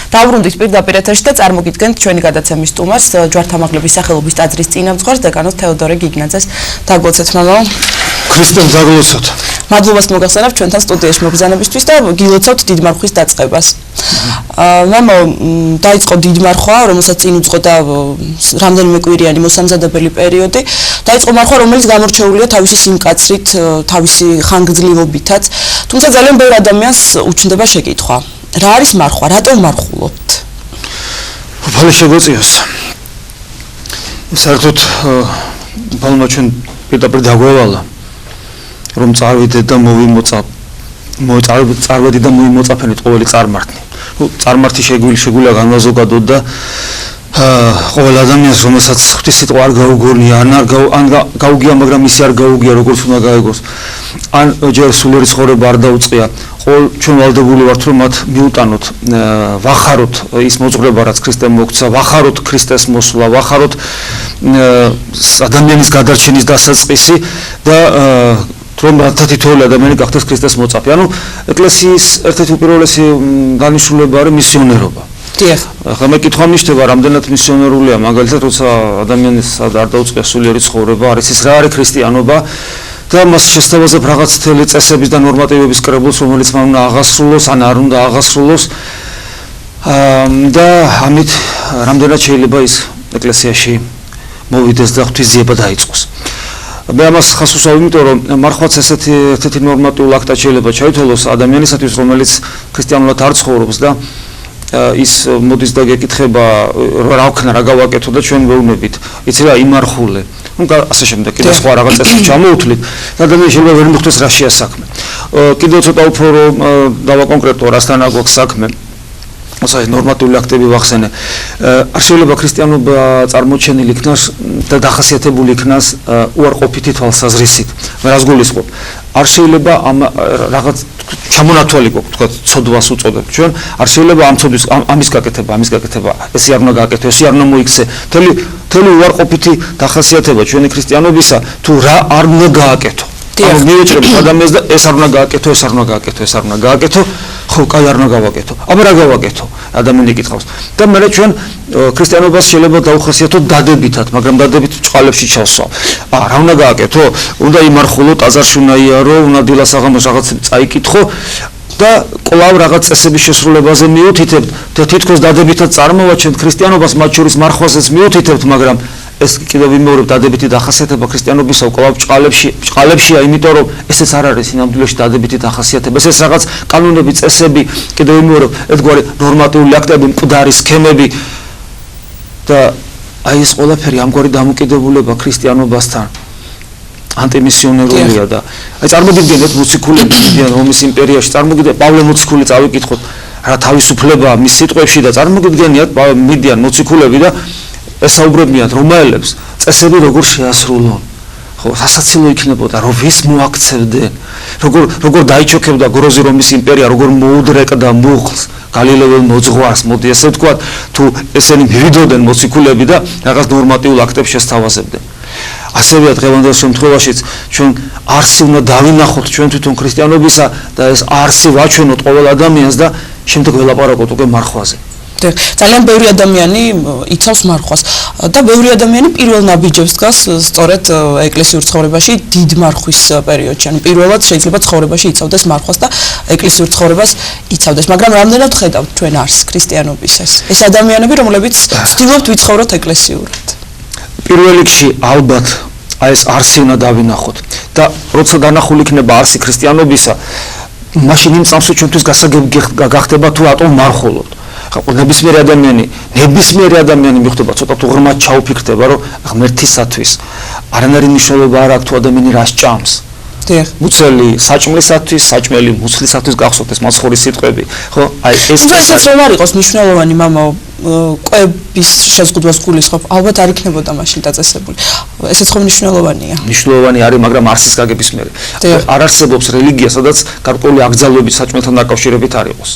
დავბრუნდით პირდაპირ ეთერში და წარმოგიდგენთ ჩვენი გადაცემის სტუმარს, ჯვართამაღლების სახელობის ტაძრის წინამძღვარს დეკანოს თეოდორე გიგნაძეს. დაგლოცეთ მამაო. ქრისტემ დაგლოცოთ. მადლობას მოგახსენებთ ჩვენთან სტუდიაში მოგზაურობისთვის და გილოცავთ დიდმარხვის დაწყებას. მამაო, დაიწყო დიდმარხვა, რომელსაც წინ უძღოდა რამდენიმე კვირიანი მოსამზადებელი პერიოდი. დაიწყო მარხვა, რომელიც გამორჩეულია თავისი სიმკაცრით, თავისი ხანგრძლივობითაც, თუმცა ძალიან ბევრ ადამიანს უჩნდება შეკითხვა. რა არის მარხვა? რატომ მარხულობთ? უფალი შეგვეციოს. საერთოდ უფალმა ჩვენ პირდაპირ დაგვევალა, რომ წარვიდეთ და წარვედით და მოვიმოწაფენით ყოველი წარმართი. წარმართი შეგვიძლია განვაზოგადოთ და ყოველ ადამიანს, რომელსაც ღვთის სიტყვა არ გაუგორნია, ან გაუგია, მაგრამ ისე არ გაუგია, როგორც უნდა გაეგოს. ან ჯერ სულიერი ცხოვრება არ დაუწყია. ჩვენ ვალდებული ვართ, რომ მათ მიუტანოთ, ვახაროთ ის მოძღვრება, რაც ქრისტემ მოგცა, ვახაროთ ქრისტეს მოსვლა, ვახაროთ ადამიანის გადარჩენის დასაწყისი და რომ თითოეული ადამიანი გახდეს ქრისტეს მოწაფე. ანუ ეკლესიის ერთ-ერთი უპირველესი დანიშნულება არის მისიონერობა. ახლა მე კითხვა მიშდება, რამდენად მისიონერულია, მაგალითად, როცა ადამიანის არ დაუწყია სულიერი ცხოვრება, არის ის რა არის ქრისტიანობა და მას შესთავაზებ რაღაც თელი წესების და ნორმატივების კრებულს, რომელიც მან უნდა აღასრულოს, ან არ უნდა აღასრულოს. და ამით რამდენად შეიძლება ის ეკლესიაში მოვიდეს და ღვთისძიება დაიწყოს. მე ამას ხას უსვამ, იმიტომ რომ მარხვაც ესეთი ნორმატიული აქტად შეიძლება ჩაითვალოს ადამიანისათვის, რომელიც ქრისტიანულად არ ცხოვრობს და ის მოდის და გეკითხება რა ვქნა, რა გავაკეთო და ჩვენ ვეუბნებით, იცი რა, იმარხულე. ასე შემდეგ, კიდე სხვა რაღაც წესს ჩამოუთვლით და ადამიანი შეიძლება ვერ მოხდეს რა შეა საქმე. კიდევ ცოტა უფრო რომ დავაკონკრეტო რასთან აქვს საქმე. ასე ნორმატიული აქტები ვახსენე. არ შეიძლება ქრისტიანობა წარმოჩენილი იქნას და დახასიათებული იქნას უარყოფითი თვალსაზრისით. მე რას გულისხმობ? არ შეიძლება ამ რაღაც ჩამონათვალი გვაქვს, თქვა ცოდვას უწოდებთ ჩვენ, არ შეიძლება ამის გაკეთება, ესე არ უნდა გააკეთო, ესე არ უნდა მოიქცე. მთელი უარყოფითი დახასიათება ჩვენი ქრისტიანობისა, თუ რა არ უნდა გააკეთო. ანუ მივეჭრებით ადამიანს და ეს არ უნდა გააკეთო, ეს არ უნდა გააკეთო, ეს არ უნდა გააკეთო, ხო, კაი არ უნდა გავაკეთო. აბა რა გავაკეთო? ადამიანი იკითხავს. და მე ჩვენ ქრისტიანობას შეიძლება დაუხასიათოთ დადებითად, მაგრამ დადებით ჭყალებში ჩავსვავ. რა უნდა გააკეთო? უნდა იმარხულო, ტაძარში უნდა იარო, უნდა დილას აღამოს რაღაც წაიკითხო და კვლავ რაღაც წესების შესრულებაზე მიუთითებთ და თითქოს დადებითად წარმოვაჩენთ ქრისტიანობას, მათ შორის მარხვაზეც მიუთითებთ, მაგრამ ეს კიდევ ვიმეორებ დადებითი დახასიათება ქრისტიანობისა კვლავ ჭყალებშია, იმიტომ რომ ესეც არ არის სინამდვილეში დადებითი დახასიათება, ეს რაღაც კანონები, წესები, კიდევ ვიმეორებ, ერთგვარი ნორმატიული აქტები, მკვდარი სქემები და აი ეს ყველაფერი ამგვარი დამოკიდებულება ქრისტიანობასთან ანტიმისიონერულია და აი წარმოგიდგენთ მოციქულები რომის იმპერიაში, წარმოგიდგენთ პავლე მოციქული წავიკითხოთ რა თავისუფლებაა მის სიტყვებში და წარმოგიდგენიათ მიდიან მოციქულები და ესაუბრებიან რომაელებს წესები როგორ შეასრულონ. ხო, სასაცილო იქნებოდა, რომ ვის მოაქცევდნენ, როგორ დაიჩოქებდა გროზი რომის იმპერია, როგორ მოუდრეკდა მუხლს, გალილეელ მოძღვარს, მოდი ესე ვთქვათ, თუ ესენი მივიდოდნენ მოციქულები და რაღაც ნორმატიულ აქტებს შესთავაზებდნენ. ასევეა დღევანდელ შემთხვევაშიც ჩვენ არსი უნდა დავინახოთ ჩვენ თვითონ ქრისტიანობისა და ეს არსი ვაჩვენოთ ყოველ ადამიანს და შემდეგ ველაპარაკოთ უკვე მარხვაზე. ძალიან ბევრი ადამიანი იცავს მარხვას და ბევრი ადამიანი პირველ ნაბიჯებს დგას სწორედ ეკლესიურ ცხოვრებაში დიდ მარხვის პერიოდში. ანუ პირველად შეიძლება ცხოვრებაში იცავდეს მარხვას და ეკლესიურ ცხოვრებას იცავდეს, მაგრამ რამდენად ხედავთ ჩვენ არსს ქრისტიანობისას? ეს ადამიანები, რომლებიც ცდილობთ ვიცხოვროთ ეკლესიურად. პირველ რიგში ალბათ ეს არსი უნდა დავინახოთ და როცა დანახული იქნება არსი ქრისტიანობისა, მაშინ იმ წამსვე ჩვენთვის გასაგები გახდება თუ რატომ მარხულობთ. ნებისმიერი ადამიანი მიხვდება ცოტა თუ ღრმად ჩაუფიქრდება, რომ ღმერთისათვის არანაირი მნიშვნელობა არ აქვს თუ ადამიანი რას ჭამს. მუცელი საჭმლისათვის, საჭმელი მუცლისათვის გახსოვთ ეს მასხურის სიტყვები. ხო, აი ეს ისეც რომ არ იყოს მნიშვნელოვანი მამაო, კვების შეზღუდვას გულისხმობ, ალბათ არ იქნებოდა მაშინ დაწესებული. ესეც ხომ მნიშვნელოვანია. მნიშვნელოვანი არის, მაგრამ არსის გაგების მერე. არ არსებობს რელიგია, სადაც გარკვეული აკრძალვები საჭმელთან დაკავშირებით არ იყოს.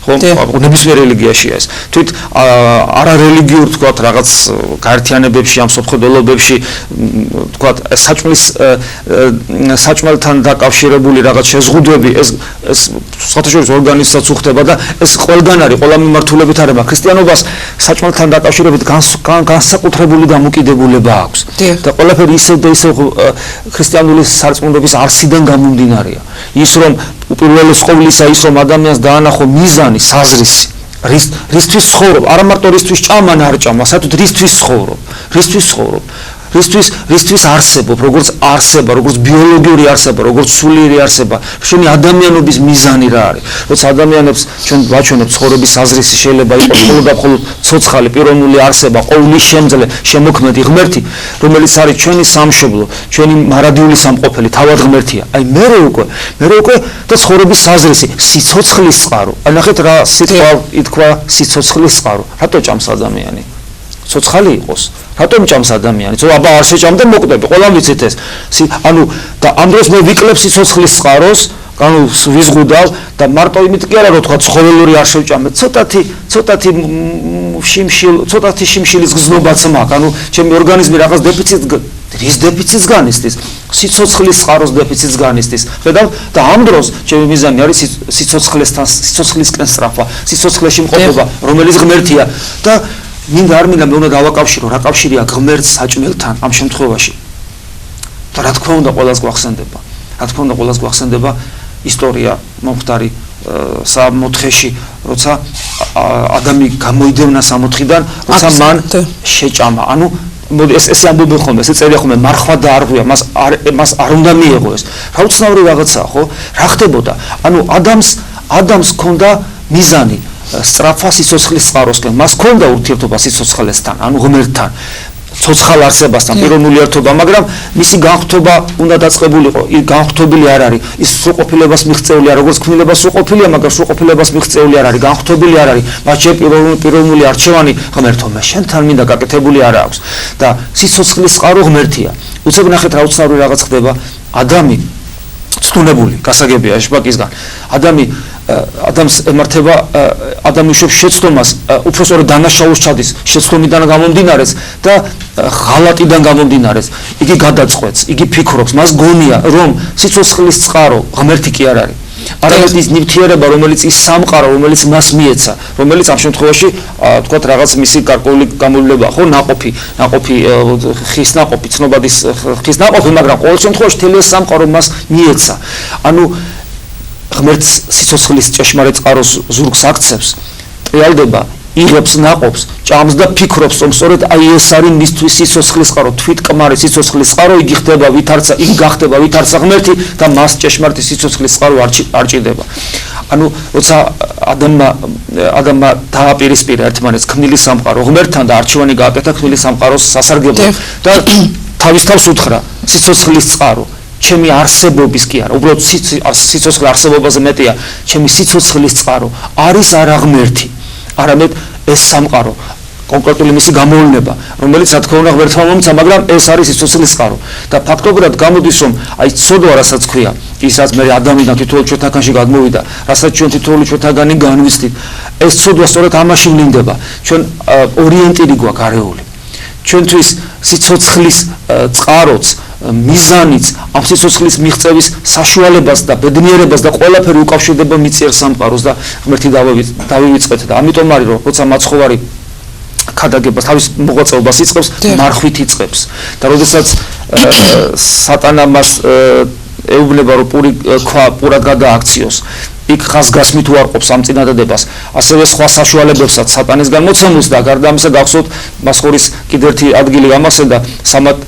ხო? ნებისმიერ რელიგიაშია ეს. თვით არარელიგიურ თქვათ რაღაც გაერთიანებებში, ამ სამხედროებებში თქვათ საჭმელთან დაკავშირებული რაღაც შეზღუდვები ეს საერთაშორისო ორგანიზაციაც უხდება და ეს ყველგან არის, ყველა მიმართულებით არის, მაგრამ ქრისტიანობას საჭმელთან დაკავშირებით განსაკუთრებული დამოკიდებულება აქვს. და ყველაფერი ისევ და ისევ ქრისტიანული სარწმუნოების არსიდან გამომდინარეა. ის რომ უპირველეს ყოვლისა ის რომ ადამიანს დაანახო მიზანი, საზრისი, რისთვის ცხოვრობ, არა მარტო რისთვის ჭამა ან არ ჭამა, საერთოდ რისთვის ცხოვრობ, რისთვის არსებობ, როგორც არსება, როგორც ბიოლოგიური არსება, როგორც სულიერი არსება, შენი ადამიანობის მიზანი რა არის? როცა ადამიანებს ჩვენ ვაჩვენებთ ცხოვრების აზრისი შეიძლება იყოს მხოლოდ და მხოლოდ ცოცხალი პიროვნული არსება, ყოვლის შემძლე, შემოქმედი ღმერთი, რომელიც არის ჩვენი სამშობლო, ჩვენი მარადიული სამყოფელი, თავად ღმერთია. აი მერე უკვე და ცხოვრების აზრისი, სიცოცხლის წყარო. აი ნახეთ რა სიტყვა ითქვა სიცოცხლის წყარო. რატო ჭამს ადამიანი? ცოცხალი იყოს. რატომ ჭამს ადამიანი? აბა არ შეჭამდა მოკვდები. ყველამ ვიცით ეს. ანუ და ამ დროს მე ვიკლებ სიცოცხლის წყაროს, ანუ ვიზღუდავ და მარტო იმით კი არა რომ თქვა ცხოველური არ შევჭამე. ცოტათი შიმშილის გზნობაც მაქვს. ანუ ჩემი ორგანიზმი რაღაც რის დეფიციტს განიცდის? სიცოცხლის წყაროს დეფიციტს განიცდის. ხედავ და ამ დროს ჩემი მიზანი არის სიცოცხლისკენ სწრაფვა, სიცოცხლეში მყოფობა, რომელიც ღმერთია და მინდა არ მინდა მე უნდა დავაკავშირო რა კავშირია ღმერთს საჭმელთან ამ შემთხვევაში. და რა თქმა უნდა ყველას გვახსენდება ისტორია მომხდარი სამოთხეში, როცა ადამი გამოიდევნა სამოთხიდან, როცა მან შეჭამა. ანუ ეს ამბობენ ხოლმე, ეს წერია ხოლმე მარხვა და არღვია, მას არ უნდა მიეღო ეს. რა უცნაური რაღაცაა, ხო? რა ხდებოდა? ანუ ადამიანს ჰქონდა მიზანი სწრაფვა სიცოცხლის წყაროსკენ, მას ჰქონდა ურთიერთობა სიცოცხლესთან, ანუ ღმერთთან, ცოცხალ არსებასთან, პიროვნული ერთობა, მაგრამ მისი განხთობა უნდა დაწყებულიყო, განხთობილი არ არის, ის სრულყოფილებას მიღწეული არ, როგორც ქმნილებას სრულყოფილია, მაგრამ სრულყოფილებას მიღწეული არ არის, განხთობილი არ არის, მათ პიროვნული არჩევანი ღმერთო, მე შენთან მინდა გაკეთებული არ აქვს და სიცოცხლის წყარო ღმერთია. უცებ ნახეთ რა უცნაური რაღაც ხდება, ადამი ცნუნებული, გასაგებია შპაკისგან. ადამიანს ემართება ადამი უშვებს შეცდომას, უფრო სწორედ დანაშაულს ჩადის შეცდომიდან გამომდინარეს და ღალატიდან გამომდინარეს. იგი გადაწყვეტს, იგი ფიქრობს, მას გონია, რომ სიცოცხლის წყარო ღმერთი კი არ არის. არამედ ის ნივთიერება, რომელიც ის სამყარო, რომელიც მას მიეცა, რომელიც ამ შემთხვევაში თქვათ რაღაც მისი გარკვეული გამოვლენაა, ხო, ნაყოფი, ხის ნაყოფი, ცნობადის ხის ნაყოფი, მაგრამ ყოველ შემთხვევაში თელი ეს სამყარო მას მიეცა. ანუ ღმერთს სიცოცხლის ჭეშმარიტ წყაროს ზურგს აქცევს, ტრიალდება, იღებს ნაყოფს, ჭამს და ფიქრობს, რომ სწორედ აი ეს არის მისთვის სიცოცხლის წყარო, თვითკმარი სიცოცხლის წყარო, იგი გახდება ვითარცა ღმერთი და მას ჭეშმარიტი სიცოცხლის წყარო არ ჭირდება. ანუ როცა ადამიანმა დააპირისპირა ერთმანეთს ქმნილი სამყარო ღმერთთან და არჩევანი გააკეთა ქმნილი სამყაროს სასარგებლოდ და თავის თავს უთხრა სიცოცხლის წყარო ჩემი არსებობის კი არა, უბრალოდ სიცოცხლის არსებობაზე მეტია, ჩემი სიცოცხლის წყარო არის არა ღმერთი, არამედ ეს სამყარო, კონკრეტული მისი გამოვლინება, რომელიც რა თქმა უნდა ღმერთმა მომცა, მაგრამ ეს არის სიცოცხლის წყარო. და ფაქტობრივად გამოდის, რომ აი ცოდვა რასაც ქვია, ისაც მე ადამიდან თითოეულ ჩვენთაგანში გადმოვიდა, რასაც ჩვენ თითოეული ჩვენთაგანი განვიცდით, ეს ცოდვა სწორედ ამაში ვლინდება. ჩვენ ორიენტირი გვაქვს გარეული. ჩვენთვის სიცოცხლის წყაროც მიზანიც ამ სიცოცხლის მიღწევის საშუალებას და ბედნიერებას და ყველაფერი უკავშირდება მიწიერ სამყაროს და ღმერთი დავივიწყეთ და ამიტომ არის რომ როცა მაცხოვარი ქადაგებას თავის მოღვაწეობას იწყებს მარხვით იწყებს და როდესაც სატანა მას ეუბნება რომ პურად გადააქციოს იქ ხაზგასმით უარყოფს ამ წინადადებას, ასევე სხვა საშუალებებსაც სატანისგან მოცემულს და გარდა ამისა გახსოვთ მასხურის კიდევ ერთი ადგილი ამასენდა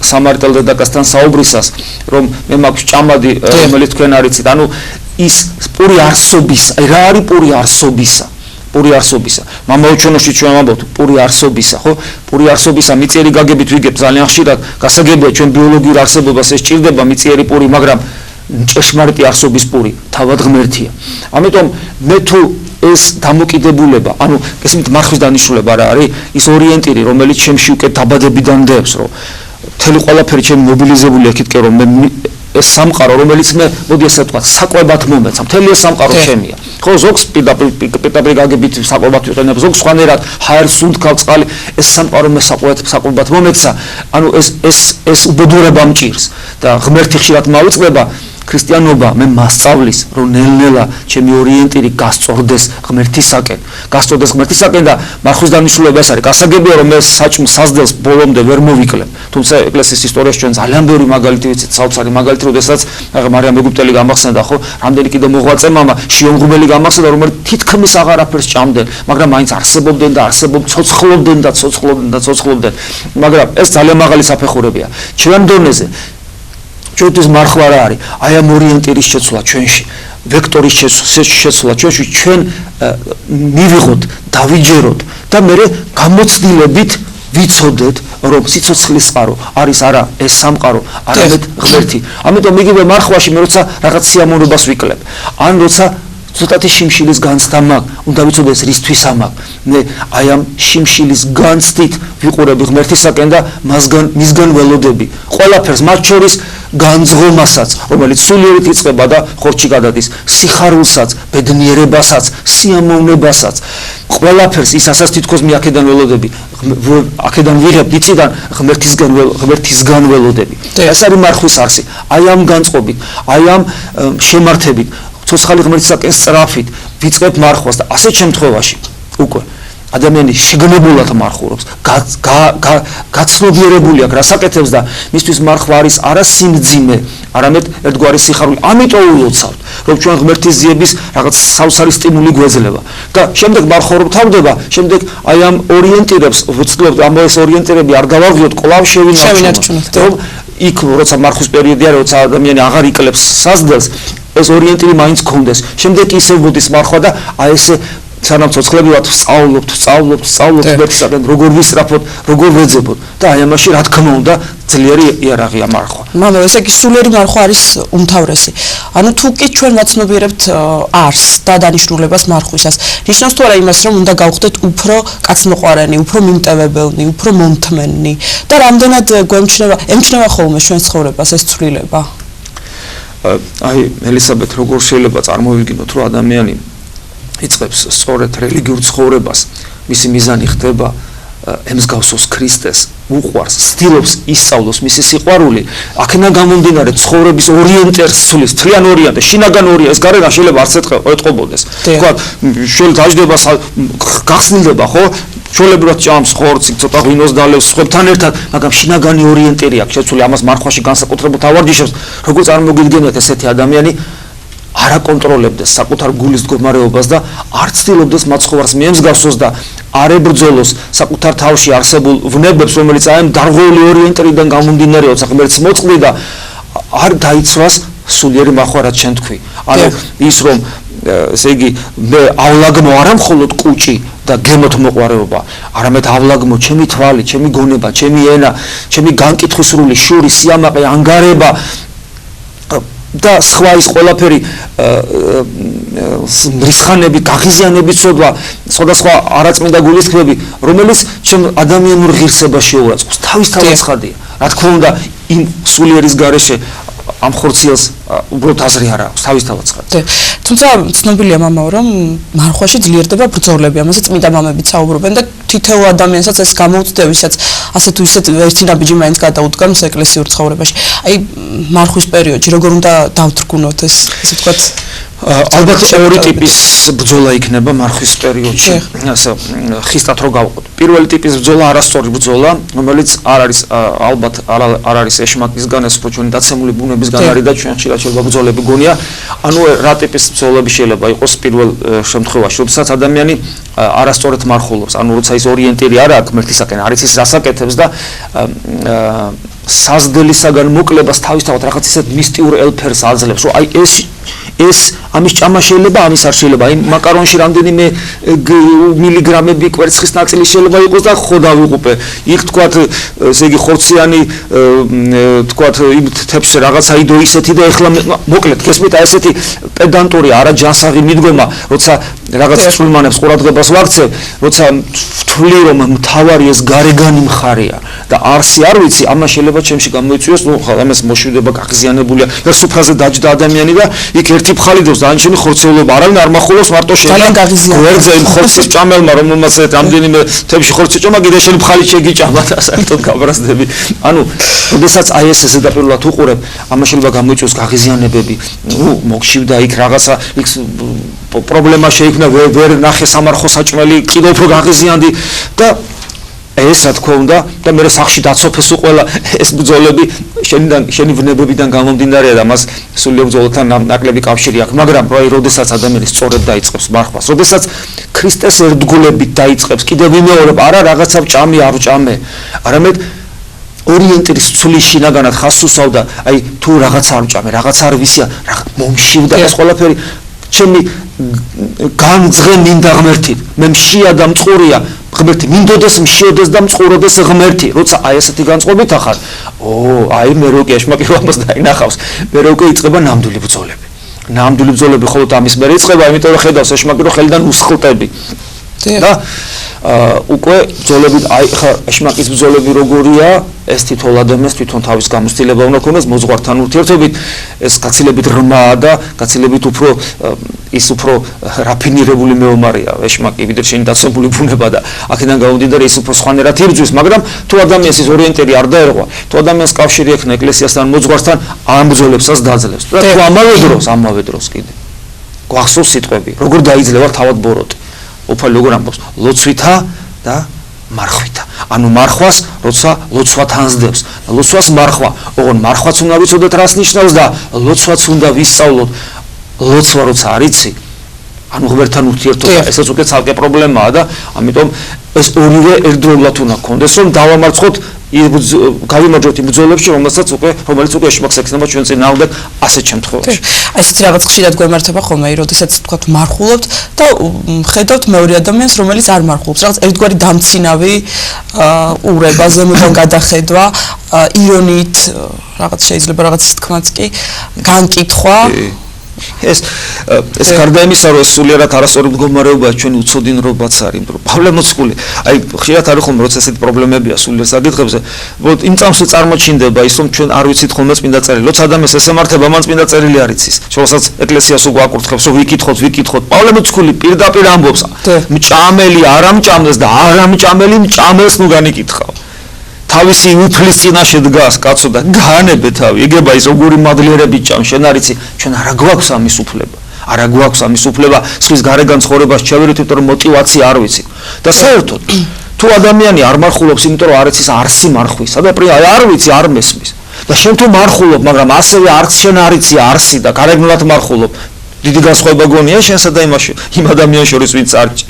სამარიტელ დედაკაცთან საუბრისას, რომ მე მაქვს ჭამადი, რომელიც თქვენ არიცით, ანუ ის პური არსობისა, რა არის პური არსობისა? პური არსობისა. მამაოჩვენოში ჩვენ ვამბობთ პური არსობისა, ხო? პური არსობისა მიწიერი გაგებით ვიგებ ძალიან ხშირად, გასაგებია ჩვენ ბიოლოგიურ არსებობას ეს ჭირდება მიწიერი პური, მაგრამ ჭეშმარიტი არსობის პური თავად ღმერთია. ამიტომ მე თუ ეს დამოკიდებულება, ანუ ესმით მარხვის დანიშნულება რა არის, ის ორიენტირი, რომელიც ჩემში უკვე დაბადებიდან დებს, რომ მთელი ყველაფერი ჩემი მობილიზებულია იქით კი რომ მე ეს სამყარო, რომელიც მე მოდი ესე ვთქვა, საკვებად მომეცა, მთელი ეს სამყარო ჩემია. ხო, ზოგს პირდაპირ გაგებით საკვებად ვიყენებ, ზოგს სხვანაირად ჰაერს უნდქავ წყალი, ეს სამყარო მე საკვებად მომეცა. ანუ ეს უბედურება მჭირს და ღმერთი ხშირად მოვიწყდება ქრისტიანობა მე მასწავლის, რომ ნელ-ნელა ჩემი ორიენტირი გასწორდეს ღმერთისაკენ და მარხვის დანიშნულება ეს არის. გასაგებია რომ მე საჭმელს საზდელს ბოლომდე ვერ მოვიკლებ. თუმცა ეკლესიის ისტორიაში ჩვენ ძალიან ბევრი მაგალითი ვიცით, საოცარი მაგალითი, როდესაც მარიამ ეგვიპტელი გამახსენდა, ხო, რამდენი კიდე მოღვაწე მამა, შიომღვიმელი გამახსენდა, რომელიც თითქმის აღარაფერს ჭამდნენ, მაგრამ მაინც არსებობდნენ და ცოცხლობდნენ, მაგრამ ეს ძალიან მაღალი საფეხურებია. ჩვენ დონეზე ჩვენთვის მარხვა რა არის? აი ამ ორიენტირის შეცვლა ჩვენში, ვექტორის შეცვლა ჩვენში, ჩვენ მივიღოთ, დავიჯეროთ და მე გამოცდილებით ვიცოდეთ, რომ სიცოცხლის წყარო არის არა ეს სამყარო, არამედ ღმერთი. ამიტომ იგივე მარხვაში მე როცა რაღაც სიამოვნებას ვიკლებ, ან როცა ცოტათი შიმშილის განცდა მაქვს, უნდა ვიცოდეს რისთვის ამაქვს. მე აი ამ შიმშილის განცდით ვიყურები ღმერთისაკენ და მისგან ველოდები. ყველაფერს, მათ შორის განძღომასაც, რომელიც სულიერით იწყება და ხორცში გადადის, სიხარულსაც, ბედნიერებასაც, სიამოვნებასაც, ყველაფერს ის ასაც თითქოს მე აქედან ველოდები, აქედან ვიღებ ვიციდან ღმერთისგან ველოდები. ეს არის მარხვის არსი. აი ამ განწყობით, აი ამ შემართებით, ცოცხალი ღმერთისაკენ სწრაფით ვიწყებ მარხვას და ასეთ შემთხვევაში უკვე ადამიანი შეგნებულად მარხურობს, გაცნობიერებული აქვს რას აკეთებს და მისთვის მარხვა არის არა სიმძიმე, არამედ ერთგვარი სიხარული. ამიტომ ულოცავთ, რომ ჩვენ ღმერთის ძიების რაღაც საოცარი სტიმული გვეძლება და შემდეგ მარხვა თავდება, შემდეგ აი ამ ორიენტირებს ვცდილობთ, ამ ეს ორიენტირები არ გავაღვიოთ, კვლავ შევინარჩუნოთ. რომ იქ როცა მარხვის პერიოდი არის, როცა ადამიანი აღარ იკლებს საზდელს, ეს ორიენტირი მაინც გქონდეს. შემდეგ ისევ მოდის მარხვა და აი ესე სანამ ცოცხლები ვართ, ვსწავლობთ ღმერთისაკენ, როგორ ვისწრაფოთ, როგორ ვეძებოთ და აი ამაში რა თქმა უნდა ძლიერი იარაღია მარხვა. მაგრამ ესე იგი სულიერი მარხვა არის უმთავრესი. ანუ თუ კი ჩვენ ვაცნობიერებთ არსს და დანიშნულებას მარხვისას, ნიშნავს თუ არა იმას, რომ უნდა გავხდეთ უფრო კაცმოყვარენი, უფრო მიმტევებელნი, უფრო მომთმენი და რამდენად ემჩნევა ხოლმე ჩვენს ცხოვრებას ეს ცვლილება? აი ელისაბეთ, როგორ შეიძლება წარმოვიდგინოთ, რომ ადამიანი იწყებს სწორედ რელიგიურ ცხოვრებას, მისი მიზანი ხდება ემსგავსოს ქრისტეს, უყვარს, ცდილობს ისწავლოს მისი სიყვარული, აქედან გამომდინარე ცხოვრების ორიენტირს ცვლის, თლიან ორიენტირს, შინაგან ორიენტირს, ეს გარენა შეიძლება არც ეტყობოდეს. თქვა, შენ დაждდება, გახსნილდება, ხო? ჩვეულებრივად ჭამს ხორცი, ცოტა ღვინოს დალევს სხვებთან ერთად, მაგრამ შინაგანი ორიენტირი აქვს შეცვლილი, ამას მარხვაში განსაკუთრებულად ავარჯიშებს, როგორ წარმოგიდგენიათ ესეთი ადამიანი არ აკონტროლებდეს საკუთარ გულის მდგომარეობას და არ ცდილობდეს მაცხოვარს მიემსგავსოს და არ ებრძოლოს საკუთარ თავში არსებულ ვნებებს, რომელიც აი ამ დარღვეული ორიენტირიდან გამომდინარე, როცა ღმერთს მოწყდი და არ დაიცვას სულიერი მარხვა, რაც შენ თქვი. ანუ ის რომ ესე იგი მეავლაგმო არა მხოლოდ კუჭი და გემოთ მოყვარეობა, არამედავლაგმო ჩემი თვალი, ჩემი გონება, ჩემი ენა, ჩემი განკითხვისრული შური, სიამაყე, ანგარება და სხვა ის ყველაფერი მრისხანები, გაღიზიანების ცოდვა, სხვადასხვა არაწმინდა გულისხმები, რომელიც ჩემ ადამიანურ ღირსებას შეურაცხყოფს. თავისთავად ცხადია. რა თქმა უნდა, იმ სულიერის გარეშე ამ ხორციელს უბრალოდ აზრი არ აქვს, თავისთავად ცხადია. თუმცა ცნობილია მამაო, რომ მარხვაში ძლიერდება ბრძოლები, ამაზე წმინდა მამებიც საუბრობენ და თითოეულ ადამიანსაც ეს გამოუწვდება, ვისაც ასე თუ ისე ერთი ნაბიჯი მაინც გადაუდგამს ეკლესიურ ცხოვრებაში. აი მარხვის პერიოდში როგორ უნდა დავთრგუნოთ ეს, ასე ვთქვათ, ალბათ ორი ტიპის ბრძოლა იქნება მარხვის პერიოდში. ასე ხისტად რო გავყოთ. პირველი ტიპის ბრძოლა არასწორი ბრძოლა, რომელიც არ არის ალბათ არ არის ეშმაკისგან, ეს უფრო ჩვენი დაცემული ბუნებისგან არის და ჩვენ ხშირად შეიძლება ბრძოლები გონია. ანუ რა ტიპის ბრძოლები შეიძლება იყოს პირველ შემთხვევაში, როდესაც ადამიანი არასწორად მარხულობს, ანუ როცა ის ორიენტირი არ აქვს ღმერთისაკენ, არის ის რასაკეთებს და საზდელისაგან მოკლებას თავისთავად რაღაც ისეთ მისტიურ ელფერს აძლევს, რომ აი ეს ამის ჭამა შეიძლება, ამის არ შეიძლება. აი მაკარონში რამდენიმე მილიგრამები კვერცხის ნაწილი შეიძლება იყოს და ხო დავიღუპე. იქ თქვათ, ესე იგი ხორციანი თქვათ იმ თეთრ რაღაცა იდო ისეთი და ეხლა მოკლედ გესმით აი ესეთი პედანტური არაჯანსაღი მიდგომა, როცა რაღაც სულმანებს ყურადღებას ვაქცევ, როცა ვთვლი რომ მთავარი ეს გარეგანი მხარეა და არსი არ ვიცი, ამას შეიძლება ჩემში გამოიწვიოს, ნუ ხა ამას მოშვიდება გაღიზიანებულია, და სუფრაზე დაჯდა ადამიანი და იქ ერთი ფხალიდობს დაანჩენი ხორცეულობა, არავინ არ მახულობს მარტო შენ გვერდზე იმ ხორცის ჭამელმა, რომელმაც რამდენიმე თებში ხორცი ჭამა, კიდე შენ ფხალით შეგიჭამა და საერთოდ გაბრაზდები. ანუ, როდესაც აი ეს ზედაპირულად უყურებ, ამას შეიძლება გამოიწვიოს გაღიზიანებები, ნუ მოგშივდა იქ რაღაცა იქ პრობლემა შეიქმნა, ვერ ნახე სამარხო საჭმელი, კიდევ უფრო გაღიზიანდი და ეს რა თქმა უნდა და მე სახში დაცოფეს უყველა ეს ბრძოლები შენი ვნებებიდან გამომდინარეა და მას სულიერ ბრძოლათან ნაკლები კავშირი აქვს, მაგრამ როდესაც ადამიანი სწორედ დაიწყებს მარხვას, როდესაც ქრისტეს ერთგულებით დაიწყებს, კიდევ ვიმეორებ, არა რაღაცა ჭამი არ ჭამე, არამედ ორიენტირის ცვლის შინაგანად ხას უსავდა, აი თუ რაღაცა არ ჭამე, რაღაცა არ ვისია, მომშივდა ეს ყველაფერი ჩემი განძღე მინდა ღმერთით, მე მშია და მწყურია ღმერთი, მინდოდეს მშიოდეს და მწყუროდეს ღმერთი, როცა აი ესეთი განწყობით ახარ, აი მე რო კი ეშმაკილობას დაინახავს, მე რო კი იწყება ნამდვილი ბრძოლები. ნამდვილი ბრძოლები მხოლოდ ამის მერე იწყება, იმიტომ რომ ხედავს ეშმაკი რო ხელიდან უსხლტები. და უკვე ბრძოლები აი ხა ეშმაკის ბრძოლები როგორია, ეს თითოეულ ადამიანს თვითონ თავის გამოცდილება უნდა ქონდეს მოძღვართან ურთიერთობით, ეს გაცილებით რმაა და გაცილებით უფრო რაფინირებული მეომარია ეშმაკი, ვიდრე შენი დაცებული ბუნება და აქედან გამომდინარე ის უფრო სხვანაირად იბრძვის, მაგრამ თუ ადამიანს ის ორიენტირი არ დაერღვა, თუ ადამიანს კავშირი ექნა ეკლესიასთან, მოძღვართან, ამ ბრძოლებსაც დაძლევს. და თუ ამავე დროს კიდე გვახსოვს სიტყვები, როგორ დაიძლევა თავად ბოროტი. უფალი როგორ ამბობს, ლოცვითა და მარხვითა. ანუ მარხვას, როცა ლოცვა თანსდებს, ლოცვას მარხვა, ოღონ მარხვაც უნდა ვიცოდეთ რას ნიშნავს და ლოცვაც უნდა ვისწავლოთ. ლოცვა როცა არ იცი, ანუ ღმერთთან ურთიერთობა, ესეც უკვე ცალკე პრობლემაა და ამიტომ ეს ორივე ერთდროულად უნდა გქონდეს, რომ დავამარცხოთ გავიმარჯვოთ იმ ბრძოლებში, რომელიც უკვე ეშმაკს ექნება ჩვენ წინააღმდეგ ასეთ შემთხვევაში. აი ესეთი რაღაც ხშირად გვემართება ხოლმე, როდესაც თქვათ მარხულობთ და ხედავთ მეორე ადამიანს, რომელიც არ მარხულობს, რაღაც ერთგვარი დამცინავი ურება, ზემოდან გადახედვა, ირონიით, რაღაც შეიძლება რაღაც თქმაც კი, განკითხვა. ეს გარდა იმისა, რომ ეს სულიერად არასწორი მდგომარეობაა, ჩვენი უცოდინრობაც არის, რომ პავლე მოციქული, აი ხშირად არის ხოლმე, როცა ესეთი პრობლემებია სულიერ საკითხებზე, იმ წამსვე წარმოჩინდება ის, რომ ჩვენ არ ვიცით ხოლმე წმინდა წერილი, როცა ადამიანს ესემართება, მან წმინდა წერილი არ იცის, როდესაც ეკლესიას უკვე აკურთხებს, რომ ვიკითხოთ, პავლე მოციქული პირდაპირ ამბობს, მჭამელი არ ამჭამდეს და არ ამჭამელი მჭამელს ნუ განიკითხავ. თავისი უფლის წინაშე დგას კაცო და განებე თავი, იგება ის როგორი მადლიერებით ჭამ, შენ არ იცი, ჩვენ არა გვაქვს ამის უფლება. არა გვაქვს ამის უფლება, სხვის გარეგან ცხოვრებას ჩავერით, იმიტომ რომ мотиваცია არ ვიცი. და საერთოდ თუ ადამიანი არ მარხულობს, იმიტომ რომ არ იცის არსი მარხვისა და არ ვიცი, არ მესმის. და შენ თუ მარხულობ, მაგრამ ასევე არც შენ არ იცი არსი და გარეგნულად მარხულობ, დიდი განსხვავება გონია შენსა და იმ ადამიანს შორის,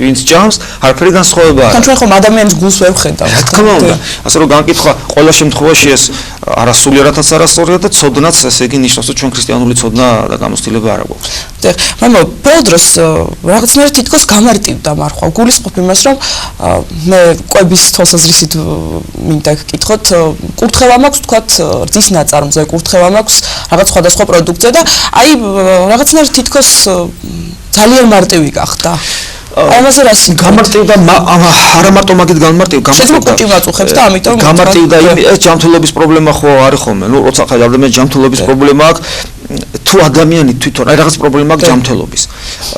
ვინც ჭამს, არაფერი განსხვავება არ არის. ჩვენ ხომ ადამიანის გულს ვერ ხედავთ. რა თქმა უნდა, ასე რომ განკითხვა ყველა შემთხვევაში ეს არასულიერადაც არასწორია და ცოდნაც, ესე იგი ნიშნავს, რომ ჩვენ ქრისტიანული ცოდნა და გამოცდილება არ აქვს. მაგრამ ბოლო დროს რაღაცნაირად თითქოს გამარტივდა მარხვა. გულისხმობ იმას, რომ მე კვების თვალსაზრისით მინდა გკითხოთ, კურთხევა მაქვს, თქვათ, რძის ნაწარმზე კურთხევა მაქვს რაღაც სხვადასხვა პროდუქტზე და აი რაღაცნაირად თითქოს ძალიან მარტივი გახდა. ამაზე რას გამარტივდა, არა მარტო მაგით გამარტივდა, შეიძლება კუჭი მაწუხებს და ამიტომ გამარტივდა ეს ჯანმრთელობის პრობლემა ხო არის ხოლმე. ნუ როცა ხარ ადამიანის ჯანმრთელობის პრობლემა აქვს, თუ ადამიანი თვითონ აი რაღაც პრობლემა აქვს ჯანმრთელობის,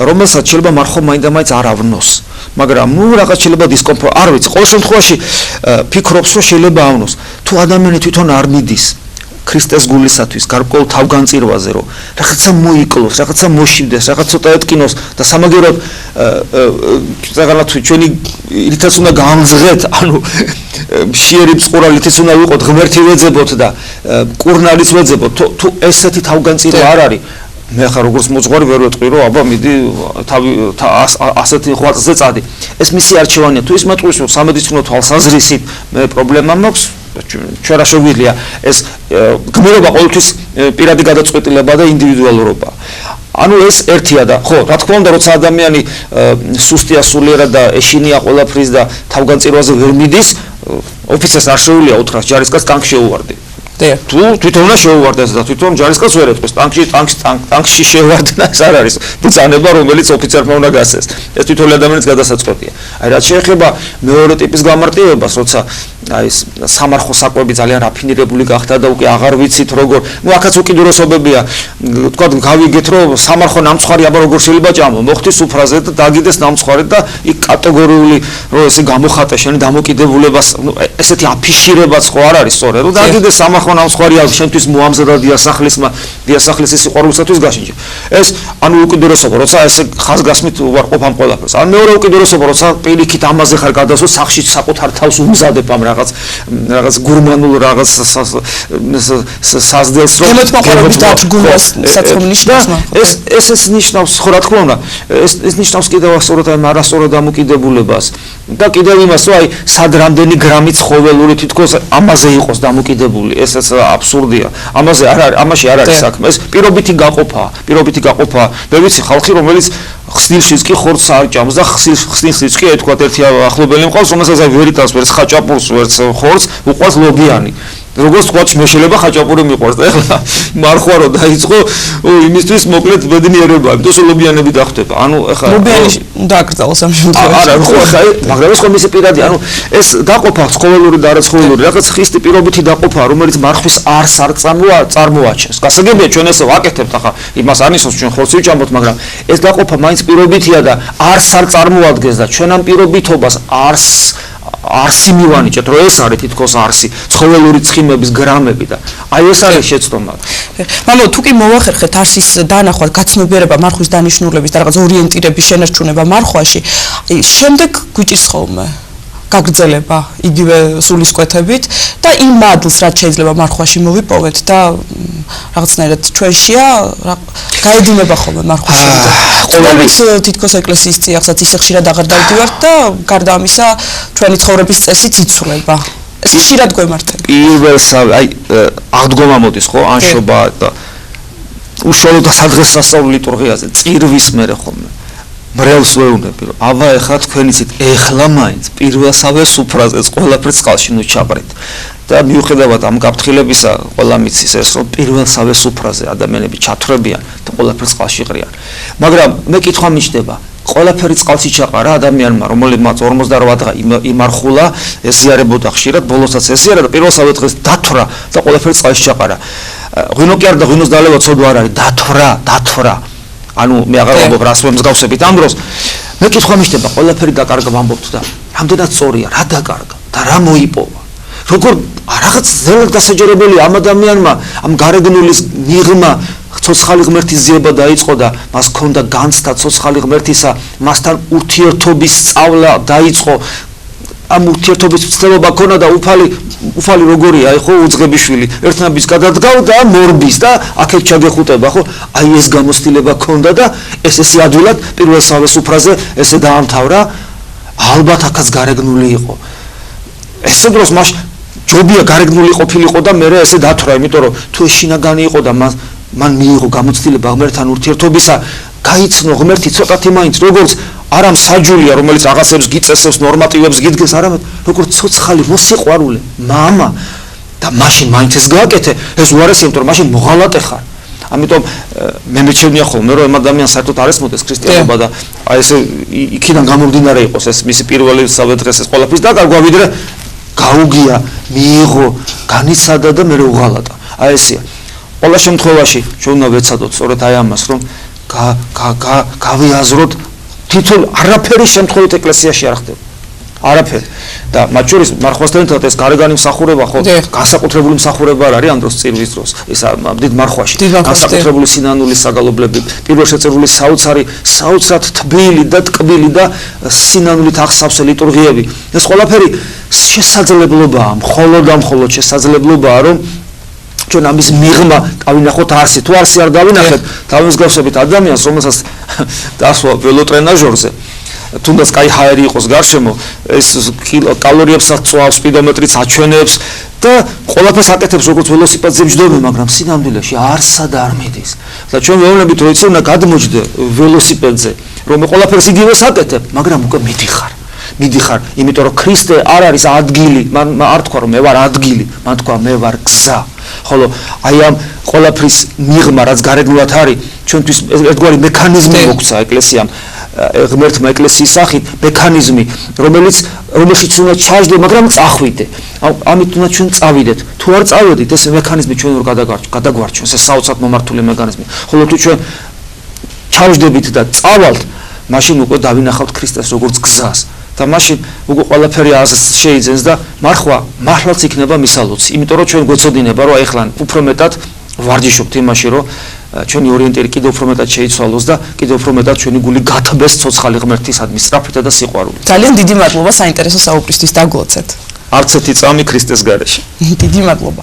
რომელსაც შეიძლება მარხვა მაინდამაინც არ ავნოს. მაგრამ ნუ რაღაც შეიძლება დისკომფორტი, არ ვიცი, ყოველ შემთხვევაში ფიქრობს, რომ შეიძლება ავნოს. თუ ადამიანი თვითონ არ მიდის ქრისტეს გულისათვის გარკვეულ თავგანწირვაზე, რომ რაღაცა მოიკლოს, რაღაცა მოშივდეს, რაღაც ცოტა ეტკინოს და სამაგეროდ ზოგადად ჩვენი რითაც უნდა გამძღეთ, ანუ მშიერი მწყურალითაც უნდა ვიყოთ, ღმერთი ვეძებოთ და კურნალიც ვეძებოთ, თუ ესეთი თავგანწირვა არ არის, მე ხარ როგორც მოძღვარი ვერ ვეტყვი, რომ აბა მიდი ასეთი ღვაწლზე წადი. ეს მისი არჩევანია, თუ ის მეტყვის, რომ სამედიცინო თვალსაზრისით მე პრობლემა მაქვს, ჩვენ რა შეგვიძლია ეს გმირობა ყოველთვის პირადი გადაწყვეტილება და ინდივიდუალურობა. ანუ ეს ერთია და ხო, რა თქმა უნდა, როცა ადამიანი სუსტია სულიერად და ეშინია ყველაფრის და თავგანწირვაზე ვერ მიდის, ოფიცერს არ შეუძლია უთხრას ჯარისკაცს ტანკში შეუვარდი. თუ თვითონ უნდა შეუვარდეს და თვითონ ჯარისკაცს ვერ ეთქვეს ტანკში შეუვარდნა ეს არ არის ბრძანება რომელიც ოფიცერმა უნდა გასცეს ეს თვითონ ადამიანის გადასაწყვეტია აი რაც შეეხება მეორე ტიპის გამარტივებას როცა აი ეს სამარხო საკვები ძალიან რაფინირებული გახდა და უკვე აღარ ვიცით როგორ ნუ აქაც უკიდურესობებია თქვა გავიგეთ რომ სამარხო ნამცხვარი აბა როგორ შეიძლება ჭამო მოხდის უფრაზე და დაგიდეს ნამცხვარი და იქ კატეგორიული რომ ესე გამოხატე შენი დამოკიდებულებას ნუ ესეთი აფიშირებაც ხო არ არის სწორედ რომ დაგიდეს სამარხო ნამცხვარია შენთვის მოამზადა დიასახლისის სიყვარულისათვის გაშინჯე ეს ანუ უკიდურესობა როცა ესე ხაზგასმით უარყოფ ამ ყველაფერს ან მეორე უკიდურესობა როცა პირიქით ამაზე ხარ გადასულ სახში საკუთარ თავს უმზადებ ამ რაღაც გურმანულ რაღაც საზდელს რომ ემოციურ დადგმას საწყობ ნიშნავს ეს ნიშნავს ხო რა თქმა უნდა ეს ნიშნავს კიდევ სწორად ამ არასწორად დამოკიდებულებას და კიდევ იმას რომ აი სად რამდენი გრამი ცხოველური თითქოს ამაზე იყოს დამოკიდებული ეს აბსურდია ამაზე არ არის ამაში არ არის საქმე ეს პირობითი გაყოფა მე ვიცი ხალხი რომელიც ხსნილშიც კი ხორცს არ ჭამს და ხსნილშიც კი თქვა ერთი ახლობელი მყავს რომელსაც აი ვერ იტანს ვერც ხაჭაპურს ვერც ხორცს უყვარს ლობიანი როგორც თქვა მე შეიძლება ხაჭაპური მიყვარს და ეხლა მარხვა რო დაიწყო იმისთვის მოკლედ ბედნიერება იმიტომ რომ ლობიანები დახვდება ანუ ეხლა ლობიანი დააკრძალოს ამ შემთხვევაში არა ხო ხა მაგრამ ეს ხომ ისე პირადი ანუ ეს გაყოფა ცხოველური და არაცხოველური რაღაც ხისტი პირობითი გაყოფა რომელიც მარხვის არს არ წარმოაჩენს გასაგებია ჩვენ ესე ვაკეთებთ ახლა იმას არ ნიშნავს ჩვენ ხორცი ვჭამოთ მაგრამ ეს გაყოფა მაინც პირობითია და არს არ წარმოადგენს და ჩვენ ამ პირობითობას არსი მივანიჭეთ რომ ეს არის თითქოს არსი ცხოველური ცხიმების გრამები და აი ეს არის შეცდომა. მამო თუ კი მოვახერხეთ არსის დანახვა გაცნობიერება მარხვის დანიშნულების და რაღაც ორიენტირების შენარჩუნება მარხვაში შემდეგ გვიჭირს ხოლმე გაგრძელება იგივე სულისკვეთებით და იმ მადლს რაც შეიძლება მარხვაში მოვიპოვეთ და რაღაცნაირად ჩვენშია გაედინება ხოლმე მარხვის ყოველთვის თითქოს ეკლესიის წიაღსაც ისე ხშირად აღარ დავდივართ და გარდა ამისა ჩვენი ცხოვრების წესიც იცვლება ეს ხშირად გვემართება პირველსავე აი აღდგომა მოდის ხო ანშობა და უშუალოდ სადღესასწაულო ლიტურგიაზე წირვის მერე ხოლმე მრევლს ვეუბნები რომ აბა ეხლა თქვენ იცით ეხლა მაინც პირველსავე სუფრაზეს ყველაფერს წყალში ნუ ჩაყრით და მიუხედავად ამ გაფრთხილებისა ყველა მიცის ეს რომ პირველსავე სუფრაზე ადამიანები ჩათრებიან და ყველაფერს წყალში ყრიან მაგრამ მე კითხვა მიჩნდება ყველაფერი წყალში ჩაყარა ადამიანმა რომელმაც 48 დღე იმარხულა ეზიარებოდა ხშირად ბოლოსაც ეზიარა და პირველსავე დღეს დათვრა და ყველაფერი წყალში ჩაყარა ღვინო კი არ და ღვინოს დალევა ცოდვა არ არის დათვრა ანუ მე აღარ ვამბობ რას მსგავსებით ამ დროს მე კითხვა მიჩნდება ყველაფერი დაკარგა ვამბობთ და რამდენად სწორია რა დაკარგა და რა მოიპოვა როგორ რაღაც ძნელად დასაჯერებელია ამ ადამიანმა ამ გარეგნულის მიღმა ცოცხალი ღმერთის ზიება დაიწყო და მას ჰქონდა განცდა ცოცხალი ღმერთისა მასთან ურთიერთობის სწავლა დაიწყო ამ ურთიერთობის ცდილობა ქონა და უფალი როგორია აი ხო უძღებიშვილი ერთნაბის გადადგავდა მორბის და აქეთ ჩაგეხუტება ხო აი ეს გამოცდილება ქონდა და ესე ადვილად პირველსავე სუფრაზე ესე დაამთავრა ალბათ აქაც გარეგნული იყო ესე დროს მას ჯობია გარეგნული ყოფილიყო და მე ესე დათვრა იმიტომ რომ თუ ეს შინაგანი იყო და მან მიიღო გამოცდილება ღმერთთან ურთიერთობისა გაიცნო ღმერთი ცოტათი მაინც როგორც არა მსაჯულია რომელიც რაღაცებს გიწესებს ნორმატივებს გიდგეს არამედ როგორც ცოცხალი მოსიყვარულე мама და მაშინ მაინც ეს გააკეთე ეს უარესია იმიტომ რომ მაშინ მოღალატე ხარ ამიტომ მე მეჩვენია ხოლმე რომ ამ ადამიანს საერთოდ არ ესმოდეს ქრისტიანობა და აი ესე იქიდან გამომდინარე იყოს ეს მისი პირველი სავე დღეს ეს ყველაფრის დაკარგვა ვიდრე გაუგია მიიღო განიცადა და მე უღალატა აი ესეა ყველა შემთხვევაში ჩვენ უნდა ვეცადოთ სწორედ აი ამას რომ გავიაზროთ თითოეულ არაფერი შემთხვევით ეკლესიაში არ ხდება არაფერი და მათ შორის მარხვასთან ერთად ეს გარეგანი მსახურება ხო განსაკუთრებული მსახურება არ არის ამ დროს წირვის დროს ეს დიდ მარხვაში განსაკუთრებული სინანულის საგალობლები პირველ შეწირული საოცრად თბილი და ტკბილი და სინანულით აღსავსე ლიტურგიები ეს ყველაფერი შესაძლებლობაა მხოლოდ შესაძლებლობაა რომ ჩვენ ამის მიღმა დავინახოთ არსი თუ არსი არ დავინახეთ თავის გავსებით ადამიანს რომელსაც დასვა ველოტრენაჟორზე თუნდაც კაი ჰაერი იყოს გარშემო, ეს კალორიებს აწვავს, სპიდომეტრიც აჩვენებს და ყველაფერს აკეთებს როგორც ველოსიპედზე მჯდომი, მაგრამ სინამდვილეში არსად არ მიდის. და ჩვენ ვეუბნებით, რომ იცი უნდა გადმოჯდე ველოსიპედზე, რომ ყველაფერს იგივეს აკეთებ, მაგრამ უკვე მიდიხარ, იმიტომ რომ ქრისტე არ არის ადგილი, მან არ თქვა რომ მე ვარ ადგილი, მან თქვა მე ვარ გზა. ხოლო აი ამ ყველაფრის მიღმა რაც გარეგნულად არის, ჩვენთვის ერთგვარი მექანიზმი მოგცა ეკლესიამ, ღმერთმა ეკლესიის სახით მექანიზმი, რომელშიც უნდა ჩაჯდე, მაგრამ წახვიდე. ამით უნდა ჩვენ წავიდეთ. თუ არ წავედით, ეს მექანიზმი ჩვენ რო გადაგვარჩენს, ეს საოცრად მომართული მექანიზმი. ხოლო თუ ჩვენ ჩავჯდებით და წავალთ, მაშინ უკვე დავინახავთ ქრისტეს როგორც გზას. და მაშინ უკვე ყველაფერი შეიძენს და მართლაც იქნება მისალოცი. იმიტომ რომ ჩვენ გვეცოდინება, რომ ეხლა უფრო მეტად ვარჯიშობთ იმაში, რომ ჩვენი ორიენტირი კიდევ უფრო მეტად შეიცვალოს და კიდევ უფრო მეტად ჩვენი გული გათბეს ცოცხალი ღმერთისადმი სწრაფითა და სიყვარულით. ძალიან დიდი მადლობა საინტერესო საუბრისთვის, დაგლოცეთ. არც ერთი წამი ქრისტეს გარეშე. დიდი მადლობა.